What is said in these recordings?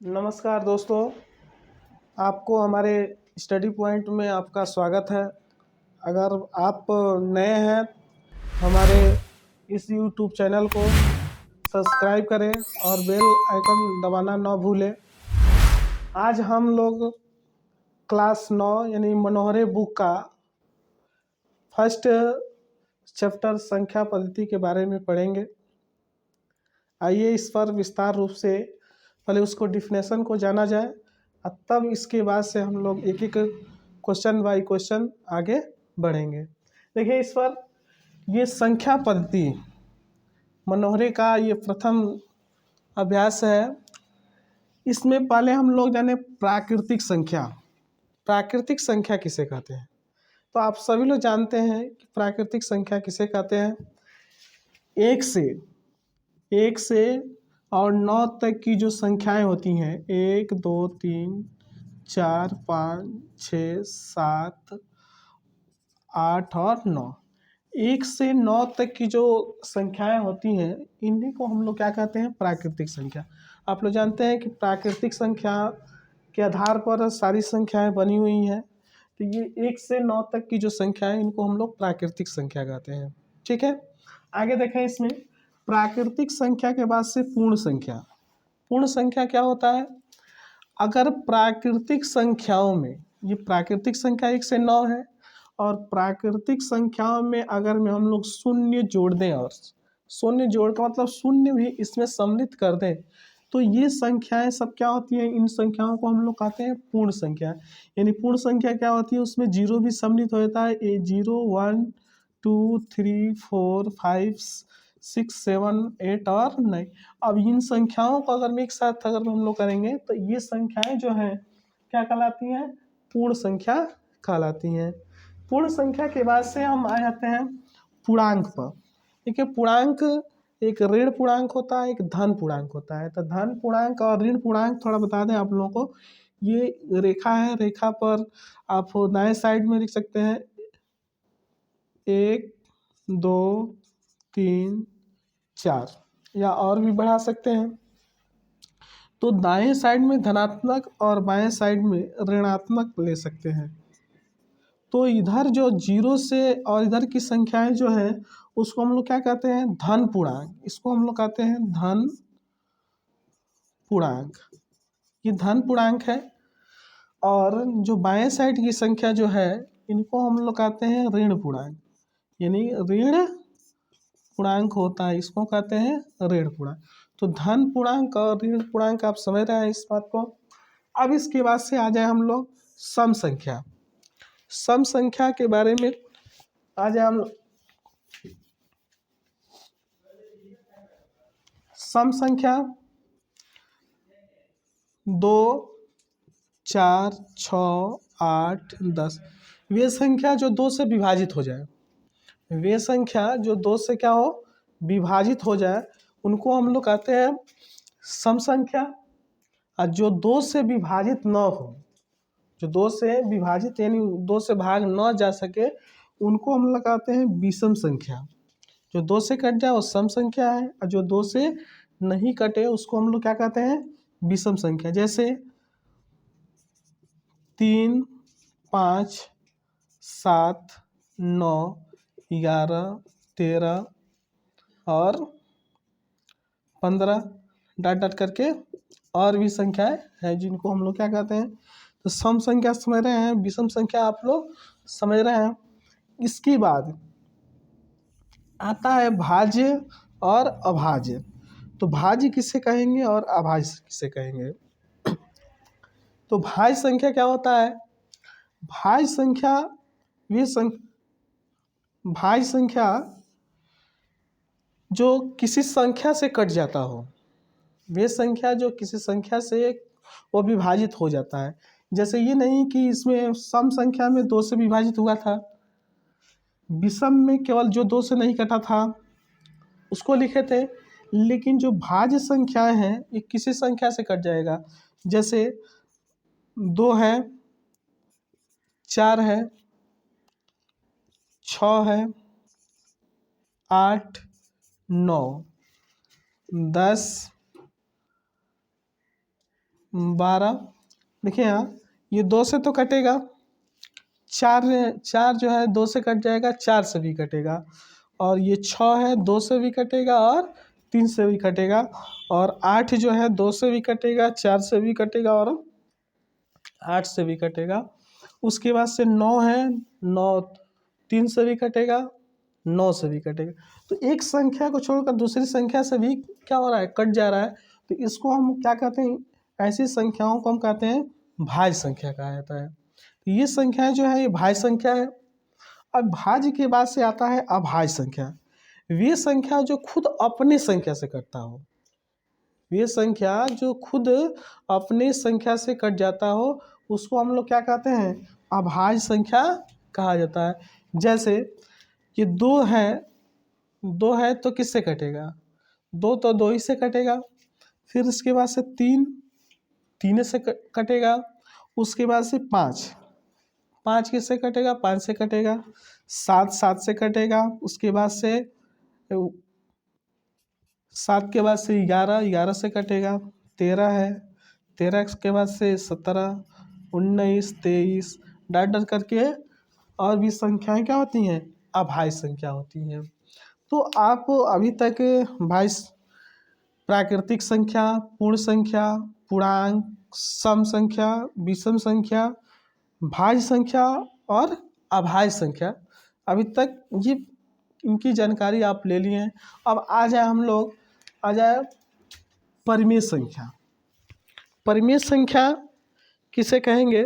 नमस्कार दोस्तों, आपको हमारे स्टडी पॉइंट में आपका स्वागत है। अगर आप नए हैं हमारे इस यूट्यूब चैनल को सब्सक्राइब करें और बेल आइकन दबाना ना भूलें। आज हम लोग क्लास 9 यानी मनोहरे बुक का फर्स्ट चैप्टर संख्या पद्धति के बारे में पढ़ेंगे। आइए इस पर विस्तार रूप से पहले उसको डिफिनेशन को जाना जाए और तब इसके बाद से हम लोग एक एक क्वेश्चन बाय क्वेश्चन आगे बढ़ेंगे। देखिए इस पर ये संख्या पद्धति मनोहरे का ये प्रथम अभ्यास है। इसमें पहले हम लोग जाने प्राकृतिक संख्या। प्राकृतिक संख्या किसे कहते हैं? तो आप सभी लोग जानते हैं कि प्राकृतिक संख्या किसे कहते हैं। एक से और 9 तक की जो संख्याएं होती हैं 1 2 3 4 5 6 7 8 और 9, 1 से 9 तक की जो संख्याएं होती हैं इन्हीं को हम लोग क्या कहते हैं? प्राकृतिक संख्या। आप लोग जानते हैं कि प्राकृतिक संख्या के आधार पर सारी संख्याएं बनी हुई हैं। तो ये 1 से 9 तक की जो संख्याएं इनको हम लोग प्राकृतिक संख्या कहते हैं। ठीक है, आगे देखें। इसमें प्राकृतिक संख्या के बाद से पूर्ण संख्या। पूर्ण संख्या क्या होता है? अगर प्राकृतिक संख्याओं में, ये प्राकृतिक संख्या 1 से 9 है और प्राकृतिक संख्याओं में अगर में हम लोग शून्य जोड़ दें और शून्य जोड़ का मतलब शून्य भी इसमें सम्मिलित कर दें तो ये संख्याएं सब क्या होती हैं? इन संख्याओं को हम लोग कहते हैं पूर्ण संख्या। यानी पूर्ण संख्या क्या होती है? उसमें जीरो भी सम्मिलित होता है। 0 1 2 3 4 5 6 7 8 और 9। अब इन संख्याओं को अगर एक साथ अगर हम लोग करेंगे तो ये संख्याएं जो हैं क्या कहलाती हैं? पूर्ण संख्या कहलाती हैं। पूर्ण संख्या के बाद से हम आ जाते हैं पूर्णांक पर। ठीक है, पूर्णांक एक ऋण पूर्णांक होता है, एक धन पूर्णांक होता है। तो धन पूर्णांक और ऋण पूर्णांक थोड़ा बता दें आप लोगों को। ये रेखा है, रेखा पर आप दाएं साइड में लिख सकते हैं 1 2 3 4 या और भी बढ़ा सकते हैं। तो दाएं साइड में धनात्मक और बाएं साइड में ऋणात्मक ले सकते हैं। तो इधर जो जीरो से और इधर की संख्याएं जो है उसको हम लोग क्या कहते हैं? धन पूर्णांक। इसको हम लोग कहते हैं धन पूर्णांक। ये धन पूर्णांक है। और जो बाएं साइड की संख्या जो है इनको हम लोग कहते हैं ऋण पूर्णांक। यानी ऋण पूर्णांक होता है, इसको कहते हैं ऋण पूर्णांक। तो धन पूर्णांक और ऋण पूर्णांक आप समझ रहे हैं इस बात को। अब इसके बाद से आ जाए हम लोग सम संख्या। सम संख्या के बारे में आ जाए हम लोग। सम संख्या 2 4 6 8 10 वे संख्या जो 2 से विभाजित हो जाए, वे संख्या जो 2 से क्या हो? विभाजित हो जाए, उनको हम लोग कहते हैं सम संख्या। और जो 2 से विभाजित न हो, जो 2 से विभाजित यानी 2 से भाग न जा सके, उनको हम लोग कहते हैं विषम संख्या। जो 2 से कट जाए वो सम संख्या है और जो 2 से नहीं कटे उसको हम लोग क्या कहते हैं? विषम संख्या। जैसे 3 5 7 9 11 13 और 15 डॉट डॉट करके और भी संख्याएं हैं जिनको हम लोग क्या कहते हैं? तो सम संख्या समझ रहे हैं, विषम संख्या आप लोग समझ रहे हैं। इसके बाद आता है भाज्य और अभाज्य। तो भाज्य किसे कहेंगे और अभाज्य किसे कहेंगे? तो भाज्य संख्या क्या होता है? भाज्य संख्या भाज्य संख्या जो किसी संख्या से कट जाता हो, वे संख्या जो किसी संख्या से वो विभाजित हो जाता है। जैसे ये नहीं कि इसमें सम संख्या में 2 से विभाजित हुआ था, विषम में केवल जो 2 से नहीं कटा था उसको लिखे थे, लेकिन जो भाज्य संख्याएं हैं ये किसी संख्या से कट जाएगा। जैसे 2 है, 4 है, 6 है, 8 9 10 12। देखिए यहाँ ये 2 से तो कटेगा, 4 जो है 2 से कट जाएगा, 4 से भी कटेगा, और ये 6 है 2 से भी कटेगा और 3 से भी कटेगा, और 8 जो है 2 से भी कटेगा, 4 से भी कटेगा और 8 से भी कटेगा। उसके बाद से 9 है, 9 3 से भी कटेगा, 9 से भी कटेगा। तो एक संख्या को छोड़कर दूसरी संख्या से भी क्या हो रहा है, कट जा रहा है। तो इसको हम क्या कहते हैं, ऐसी संख्याओं को हम कहते हैं भाज्य संख्या कहा जाता है। तो ये संख्या जो है ये भाज्य संख्या है। अब भाज्य के बाद से आता है अभाज्य संख्या। वे संख्या जो खुद अपने संख्या से कटता हो, वे संख्या जो खुद अपने संख्या से कट जाता हो, उसको हम लोग क्या कहते हैं, अभाज्य संख्या कहा जाता है। जैसे ये 2 है तो किससे कटेगा, 2 तो 2 ही से कटेगा। फिर उसके बाद से 3 से कटेगा। उसके बाद से 5 किससे कटेगा, 5 से कटेगा। 7 से कटेगा। उसके बाद से 7 के बाद से 11 से कटेगा। 13 है, 13 के बाद से 17, 19, 23 डॉट डॉट करके और भी संख्याएं क्या होती हैं, अभाज्य संख्या होती हैं। तो आप अभी तक भाज्य, प्राकृतिक संख्या, पूर्ण संख्या, पूर्णांक, सम संख्या, विषम संख्या, भाज्य संख्या और अभाज्य संख्या, अभी तक ये इनकी जानकारी आप ले लिए हैं। अब आ जाए परिमेय संख्या। परिमेय संख्या किसे कहेंगे,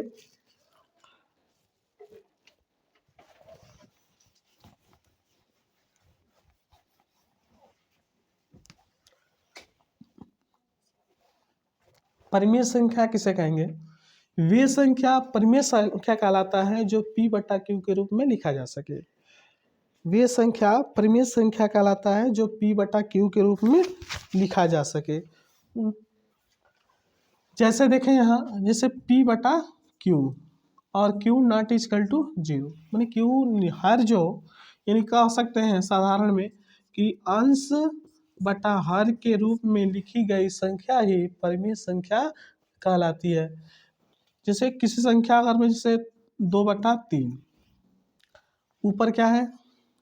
परिमेय संख्या किसे कहेंगे, वे संख्या परिमेय संख्या कहलाता है जो P/Q के रूप में लिखा जा सके। वे संख्या परिमेय संख्या कहलाता है जो P/Q के रूप में लिखा जा सके। जैसे देखें यहाँ, जैसे P/Q और Q नॉट इक्वल टू 0, मानी Q हर जो, यानी कह सकते हैं साधारण में कि अंश बटा हर के रूप में लिखी गई संख्या ही परिमेय संख्या कहलाती है। जैसे किसी संख्या अगर में जैसे 2/3 ऊपर क्या है,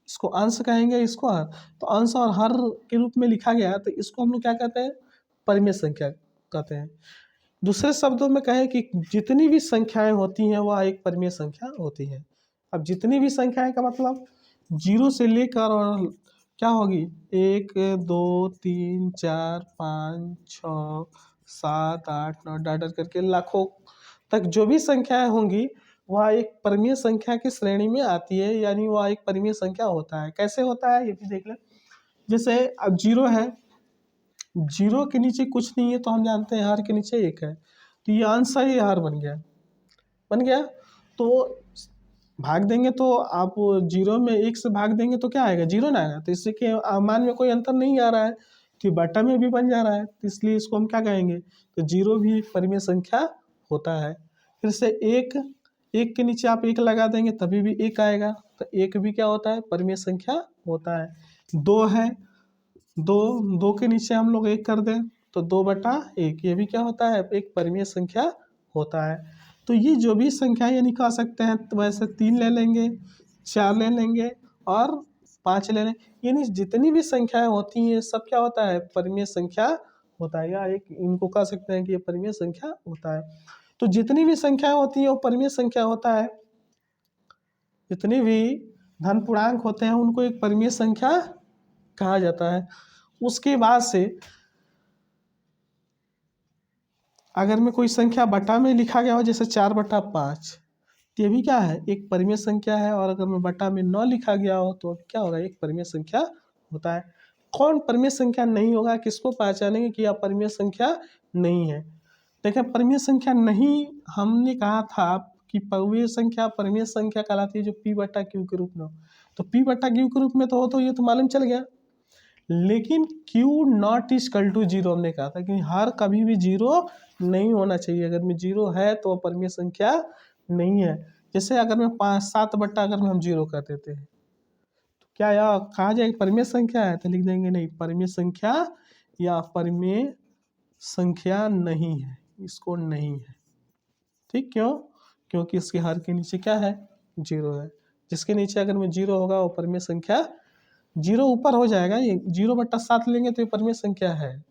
इसको अंश कहेंगे, इसको हर, तो अंश और हर के रूप में लिखा गया है, तो इसको हम लोग क्या कहते हैं, परिमेय संख्या कहते हैं। दूसरे शब्दों में कहें कि जितनी भी संख्याएं होती हैं वह एक परिमेय संख्या होती है। अब जितनी भी संख्याएं का मतलब 0 से लेकर और क्या होगी, 1 2 3 4 5 6 7 8 9 डॉट डॉट करके लाखों तक जो भी संख्याएं होंगी वह एक परिमेय संख्या की श्रेणी में आती है, यानी वह एक परिमेय संख्या होता है। कैसे होता है ये भी देख लें। जैसे अब 0 है, 0 के नीचे कुछ नहीं है तो हम जानते हैं हर के नीचे 1 है, तो ये आंसर ही हर बन गया। तो भाग देंगे तो आप 0 में 1 से भाग देंगे तो क्या आएगा, 0 ना आएगा, तो इससे के मान में कोई अंतर नहीं आ रहा है, तो बटा में भी बन जा रहा है, तो इसलिए इसको हम क्या कहेंगे, तो 0 भी एक परिमेय संख्या होता है। फिर से 1 के नीचे आप 1 लगा देंगे तभी भी 1 आएगा, तो 1 भी क्या होता है, परिमेय संख्या होता है। 2 है, 2 के नीचे हम लोग 1 कर दें तो 2/1, ये भी क्या होता है, एक परिमेय संख्या होता है। तो ये जो भी संख्या यानी कह सकते हैं, तो वैसे 3 ले लेंगे, 4 ले लेंगे और 5 ले लेंगे, यानी जितनी भी संख्याएं होती हैं सब क्या होता है, परिमेय संख्या होता है, या एक इनको कह सकते हैं कि ये परिमेय संख्या होता है। तो जितनी भी संख्याएं होती हैं वो परिमेय संख्या होता है। जितनी भी धन पूर्णांक होते हैं उनको एक परिमेय संख्या कहा जाता है। उसके बाद से अगर में कोई संख्या बटा में लिखा गया हो, जैसे 4/5, तो ये भी क्या है, एक परिमेय संख्या है। और अगर में बटा में 9 लिखा गया हो तो क्या होगा, एक परिमेय संख्या होता है। कौन परिमेय संख्या नहीं होगा, किसको पहचानेंगे कि यह परिमेय संख्या नहीं है। देखें, परिमेय संख्या नहीं, हमने कहा था कि परिमेय संख्या कहलाती है जो P/Q के रूप में हो। तो P/Q के रूप में तो हो, तो ये तो मालूम चल गया। लेकिन Q नॉट इक्वल टू 0 हमने कहा था कि हर कभी भी 0 नहीं होना चाहिए। अगर में 0 है तो वह परिमेय संख्या नहीं है। जैसे अगर मैं 7 अगर में हम 0 कर देते हैं तो क्या यह कहा जाए परिमेय संख्या है, तो लिख देंगे नहीं, परिमेय संख्या या परिमेय संख्या नहीं है। इसको नहीं है। ठीक, क्यों? क्योंकि इसके हर के नीचे क्या है? 0 है। जिसके नीचे अगर में 0 होगा वो परमेय संख्या 0 ऊपर हो जाएगा, ये 0/7 लेंगे तो ये परमेय संख्या है।